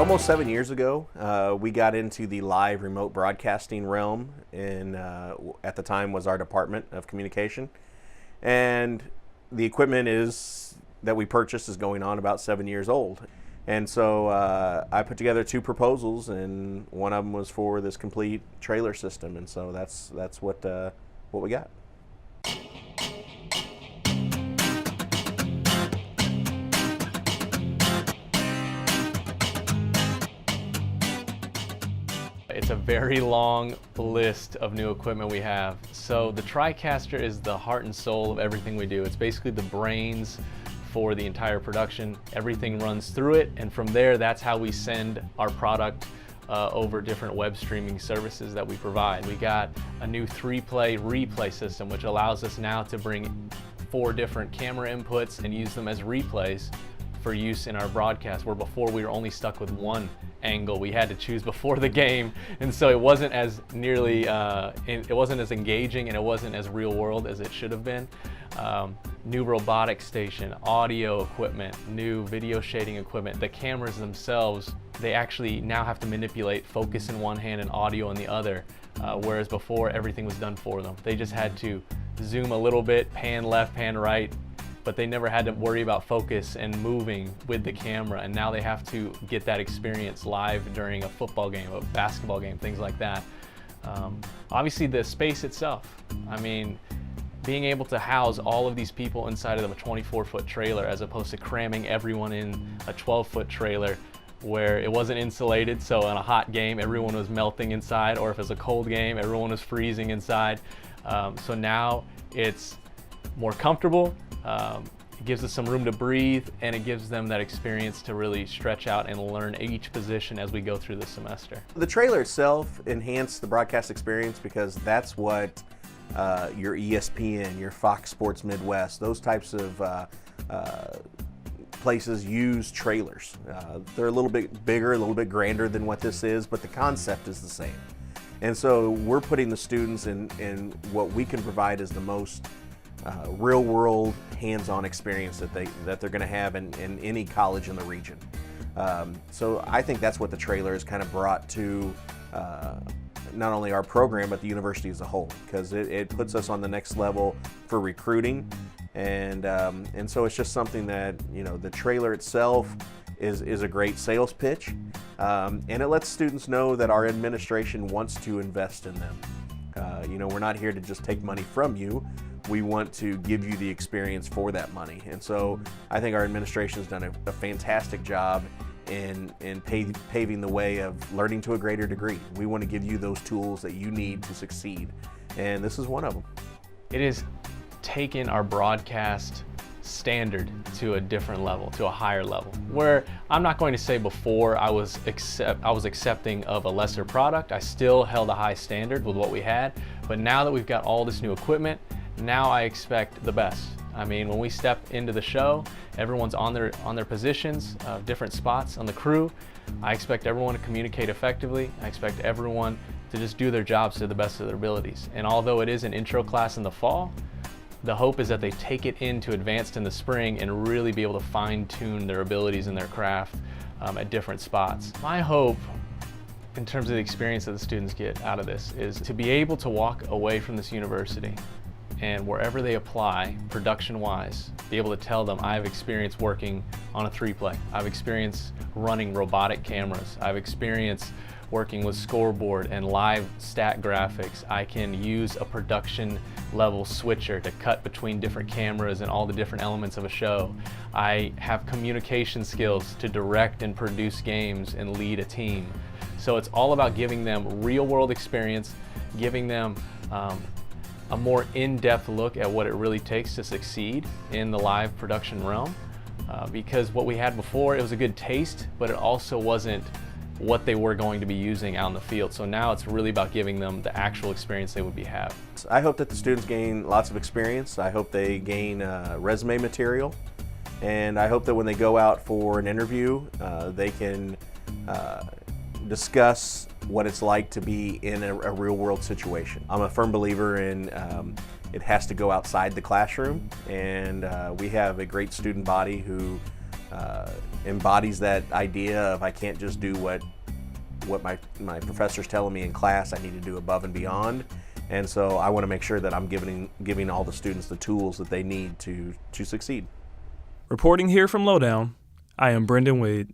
Almost 7 years ago, we got into the live remote broadcasting realm, and at the time was our Department of Communication. And the equipment that we purchased is going on about 7 years old. And so I put together two proposals, and one of them was for this complete trailer system, and so that's what we got. It's a very long list of new equipment we have. So the TriCaster is the heart and soul of everything we do. It's basically the brains for the entire production. Everything runs through it, and from there, that's how we send our product over different web streaming services that we provide. We got a new 3-play replay system, which allows us now to bring 4 different camera inputs and use them as replays for use in our broadcast, where before we were only stuck with one angle we had to choose before the game, and so it wasn't as it wasn't as engaging, and it wasn't as real world as it should have been. New robotic station, audio equipment, new video shading equipment. The cameras themselves, they actually now have to manipulate focus in one hand and audio in the other, whereas before everything was done for them. They just had to zoom a little bit, pan left, pan right, but they never had to worry about focus and moving with the camera, and now they have to get that experience live during a football game, a basketball game, things like that. Obviously the space itself, I mean, being able to house all of these people inside of a 24-foot trailer as opposed to cramming everyone in a 12-foot trailer where it wasn't insulated, so in a hot game everyone was melting inside, or if it's a cold game everyone was freezing inside. So now it's more comfortable. It gives us some room to breathe, and it gives them that experience to really stretch out and learn each position as we go through the semester. The trailer itself enhanced the broadcast experience because that's what your ESPN, your Fox Sports Midwest, those types of places use trailers. They're a little bit bigger, a little bit grander than what this is, but the concept is the same. And so we're putting the students in what we can provide as the most real world hands-on experience that they're going to have in any college in the region. So I think that's what the trailer has kind of brought to not only our program but the university as a whole, because it puts us on the next level for recruiting, and so it's just something that, you know, the trailer itself is a great sales pitch, and it lets students know that our administration wants to invest in them. You know, we're not here to just take money from you. We want to give you the experience for that money. And so I think our administration has done a fantastic job in paving the way of learning to a greater degree. We want to give you those tools that you need to succeed, and this is one of them. It has taken our broadcast standard to a different level, to a higher level, where I'm not going to say before I was accepting of a lesser product. I still held a high standard with what we had, but now that we've got all this new equipment, now I expect the best. I mean, when we step into the show, everyone's on their positions, different spots on the crew. I expect everyone to communicate effectively. I expect everyone to just do their jobs to the best of their abilities. And although it is an intro class in the fall, the hope is that they take it into advanced in the spring and really be able to fine-tune their abilities and their craft at different spots. My hope, in terms of the experience that the students get out of this, is to be able to walk away from this university and wherever they apply, production-wise, be able to tell them, I've experienced working on a 3-play. I've experienced running robotic cameras. I've experienced working with scoreboard and live stat graphics. I can use a production level switcher to cut between different cameras and all the different elements of a show. I have communication skills to direct and produce games and lead a team. So it's all about giving them real world experience, giving them a more in-depth look at what it really takes to succeed in the live production realm. Because what we had before, it was a good taste, but it also wasn't what they were going to be using out in the field. So now it's really about giving them the actual experience they would be having. I hope that the students gain lots of experience. I hope they gain resume material, and I hope that when they go out for an interview, they can discuss what it's like to be in a real world situation. I'm a firm believer in it has to go outside the classroom, and we have a great student body who embodies that idea of I can't just do what my professor's telling me in class. I need to do above and beyond. And so I want to make sure that I'm giving all the students the tools that they need to succeed. Reporting here from Lowdown, I am Brendan Wade.